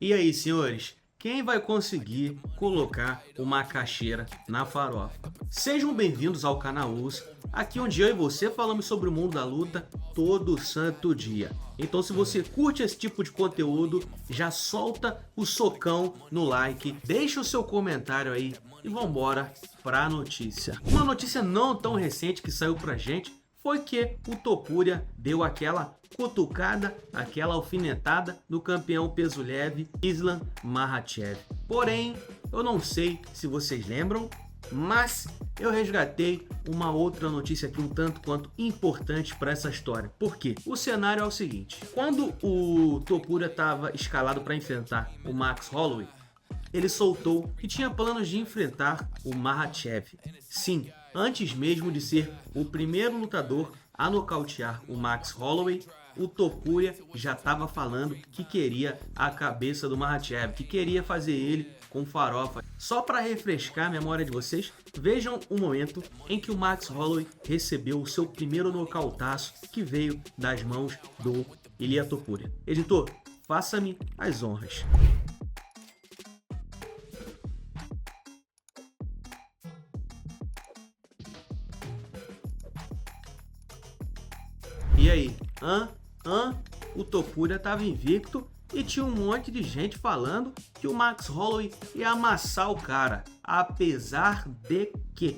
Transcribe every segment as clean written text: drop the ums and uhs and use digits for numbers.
E aí, senhores, quem vai conseguir colocar uma macaxeira na farofa? Sejam bem-vindos ao canal US, aqui onde eu e você falamos sobre o mundo da luta todo santo dia. Então, se você curte esse tipo de conteúdo, já solta o socão no like, deixa o seu comentário aí e vambora pra notícia. Uma notícia não tão recente que saiu pra gente foi que o Topuria deu aquela cutucada, aquela alfinetada no campeão peso leve Islam Makhachev. Porém, eu não sei se vocês lembram, mas eu resgatei uma outra notícia aqui um tanto quanto importante para essa história. Por quê? O cenário é o seguinte: quando o Topuria estava escalado para enfrentar o Max Holloway, ele soltou que tinha planos de enfrentar o Makhachev. Sim, antes mesmo de ser o primeiro lutador a nocautear o Max Holloway, o Topuria já estava falando que queria a cabeça do Makhachev, que queria fazer ele com farofa. Só para refrescar a memória de vocês, vejam o momento em que o Max Holloway recebeu o seu primeiro nocautaço que veio das mãos do Ilia Topuria. Editor, faça-me as honras. E aí, o Topuria estava invicto e tinha um monte de gente falando que o Max Holloway ia amassar o cara, apesar de que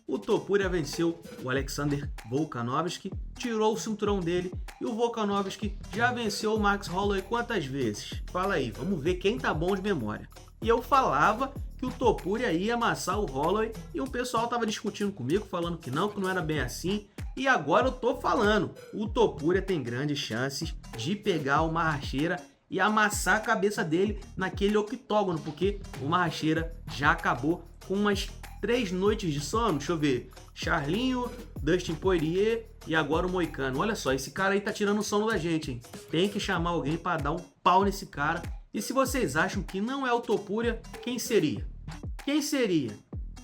o Topuria venceu o Alexander Volkanovski, tirou o cinturão dele e o Volkanovski já venceu o Max Holloway quantas vezes? Fala aí, vamos ver quem tá bom de memória. E eu falava que o Topuria ia amassar o Holloway e o pessoal tava discutindo comigo, falando que não era bem assim. E agora eu tô falando, o Topuria tem grandes chances de pegar o Makhachev e amassar a cabeça dele naquele octógono, porque o Makhachev já acabou com umas 3 noites de sono. Deixa eu ver, Charlinho, Dustin Poirier e agora o Moicano. Olha só, esse cara aí tá tirando o sono da gente, hein? Tem que chamar alguém para dar um pau nesse cara. E se vocês acham que não é o Topuria, quem seria? Quem seria?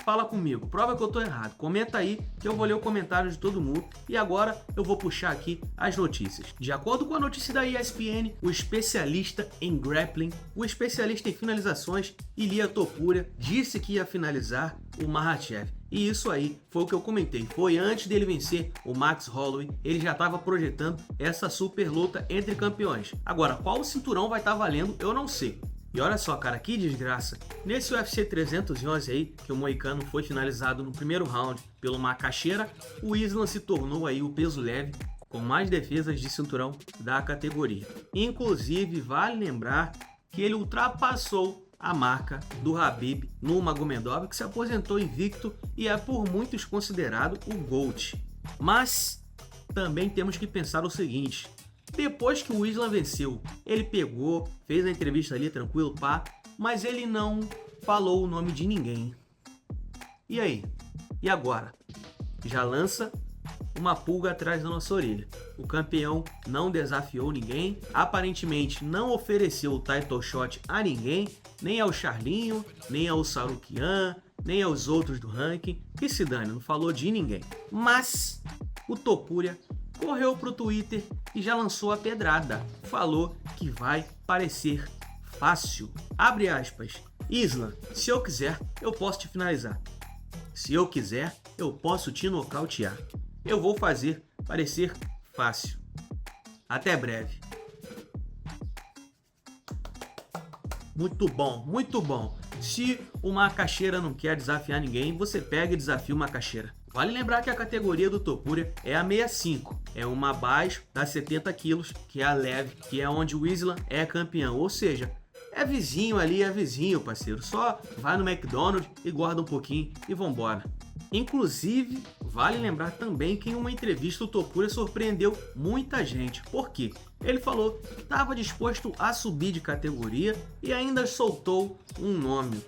Fala comigo, prova que eu tô errado. Comenta aí que eu vou ler o comentário de todo mundo. E agora eu vou puxar aqui as notícias. De acordo com a notícia da ESPN, o especialista em grappling, o especialista em finalizações, Ilia Topuria, disse que ia finalizar o Makhachev. E isso aí foi o que eu comentei. Foi antes dele vencer o Max Holloway. Ele já estava projetando essa super luta entre campeões. Agora, qual cinturão vai estar valendo, eu não sei. E olha só, cara, que desgraça. Nesse UFC 311 aí, que o Moicano foi finalizado no primeiro round pelo Makhachev, o Islam se tornou aí o peso leve com mais defesas de cinturão da categoria. Inclusive, vale lembrar que ele ultrapassou a marca do Khabib Nurmagomedov, que se aposentou invicto e é por muitos considerado o GOAT. Mas também temos que pensar o seguinte: depois que o Islam venceu, ele pegou, fez a entrevista ali tranquilo, pá, mas ele não falou o nome de ninguém. E aí? E agora? Já lança uma pulga atrás da nossa orelha. O campeão não desafiou ninguém, aparentemente não ofereceu o title shot a ninguém, nem ao Charlinho, nem ao Sarukian, nem aos outros do ranking, que se dane, não falou de ninguém. Mas o Topuria correu pro Twitter e já lançou a pedrada. Falou que vai parecer fácil. Abre aspas. Islam, se eu quiser, eu posso te finalizar. Se eu quiser, eu posso te nocautear. Eu vou fazer parecer fácil. Até breve. Muito bom, muito bom. Se o Makhachev não quer desafiar ninguém, você pega e desafia o Makhachev. Vale lembrar que a categoria do Topuria é a 65, é uma abaixo das 70 quilos, que é a leve, que é onde o Islam é campeão, ou seja, é vizinho ali, é vizinho, parceiro, só vai no McDonald's e guarda um pouquinho e vambora. Inclusive, vale lembrar também que em uma entrevista o Topuria surpreendeu muita gente. Por quê? Ele falou que estava disposto a subir de categoria e ainda soltou um nome,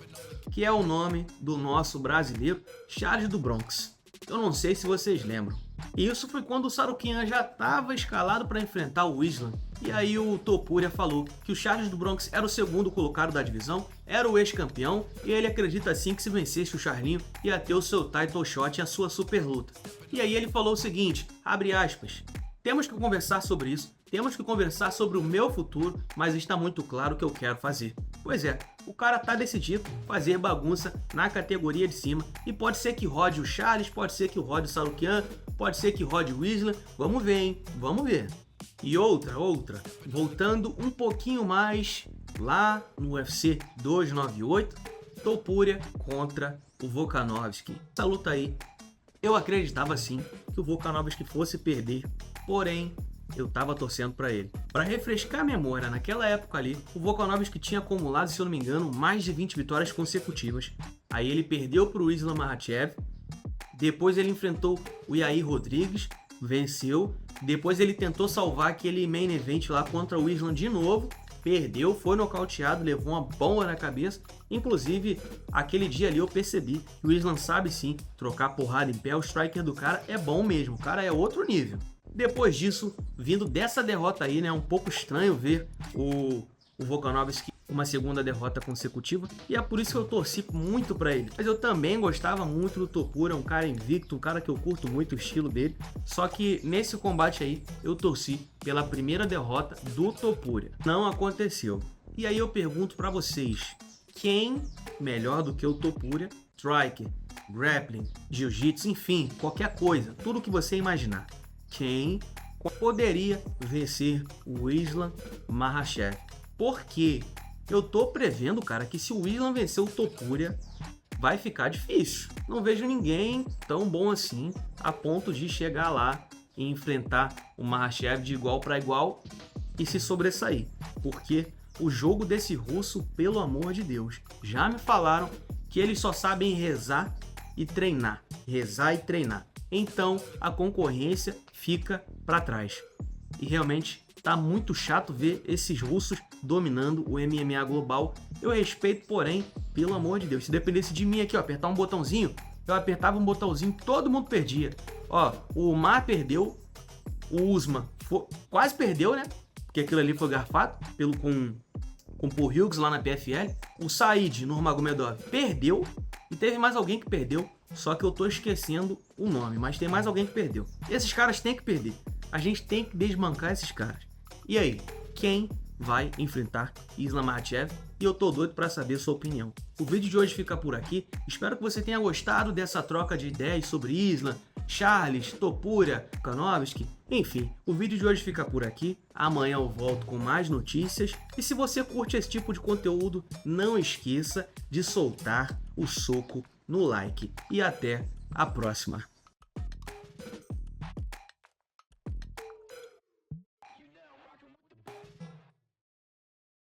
que é o nome do nosso brasileiro Charles do Bronx. Eu não sei se vocês lembram. E isso foi quando o Sarukian já estava escalado para enfrentar o Islam. E aí o Topuria falou que o Charles do Bronx era o segundo colocado da divisão, era o ex-campeão, e ele acredita sim que se vencesse o Charlinho ia ter o seu title shot e a sua super luta. E aí ele falou o seguinte, abre aspas, temos que conversar sobre isso, Temos que conversar sobre o meu futuro, mas está muito claro o que eu quero fazer. Pois é, o cara tá decidido fazer bagunça na categoria de cima e pode ser que rode o Charles, pode ser que rode o Sarukian, pode ser que rode o Isla. Vamos ver, hein? Vamos ver. E outra, voltando um pouquinho mais lá no UFC 298, Topuria contra o Volkanovski. Essa luta aí, eu acreditava sim que o Volkanovski fosse perder, porém eu tava torcendo para ele. Para refrescar a memória, naquela época ali, o Volkanovski tinha acumulado, se eu não me engano, mais de 20 vitórias consecutivas. Aí ele perdeu para o Islam Makhachev, depois ele enfrentou o Yair Rodrigues, venceu, depois ele tentou salvar aquele main event lá contra o Islam de novo, perdeu, foi nocauteado, levou uma bomba na cabeça. Inclusive, aquele dia ali eu percebi que o Islam sabe sim trocar porrada em pé, o striker do cara é bom mesmo, o cara é outro nível. Depois disso, vindo dessa derrota aí, né, um pouco estranho ver o Volkanovski uma segunda derrota consecutiva, e é por isso que eu torci muito para ele. Mas eu também gostava muito do Topuria, um cara invicto, um cara que eu curto muito o estilo dele, só que nesse combate aí eu torci pela primeira derrota do Topuria. Não aconteceu. E aí eu pergunto para vocês, quem melhor do que o Topuria? Striker, grappling, jiu-jitsu, enfim, qualquer coisa, tudo que você imaginar. Quem poderia vencer o Islam Makhachev? Porque eu tô prevendo, cara, que se o Islam vencer o Topuria, vai ficar difícil. Não vejo ninguém tão bom assim a ponto de chegar lá e enfrentar o Makhachev de igual para igual e se sobressair. Porque o jogo desse russo, pelo amor de Deus, já me falaram que eles só sabem rezar e treinar. Rezar e treinar. Então a concorrência fica para trás. E realmente tá muito chato ver esses russos dominando o MMA global. Eu respeito, porém, pelo amor de Deus, se dependesse de mim aqui, ó, apertar um botãozinho, eu apertava um botãozinho, todo mundo perdia. Ó, o Umar perdeu, o Usman quase perdeu, né? Porque aquilo ali foi garfado com o Paul Hughes lá na PFL. O Said Nurmagomedov perdeu e teve mais alguém que perdeu. Só que eu tô esquecendo o nome, mas tem mais alguém que perdeu. Esses caras têm que perder. A gente tem que desbancar esses caras. E aí, quem vai enfrentar Islam Makhachev? E eu tô doido para saber a sua opinião. O vídeo de hoje fica por aqui. Espero que você tenha gostado dessa troca de ideias sobre Islam, Charles, Topuria, Volkanovski. Enfim, o vídeo de hoje fica por aqui. Amanhã eu volto com mais notícias. E se você curte esse tipo de conteúdo, não esqueça de soltar o soco no like. E até a próxima.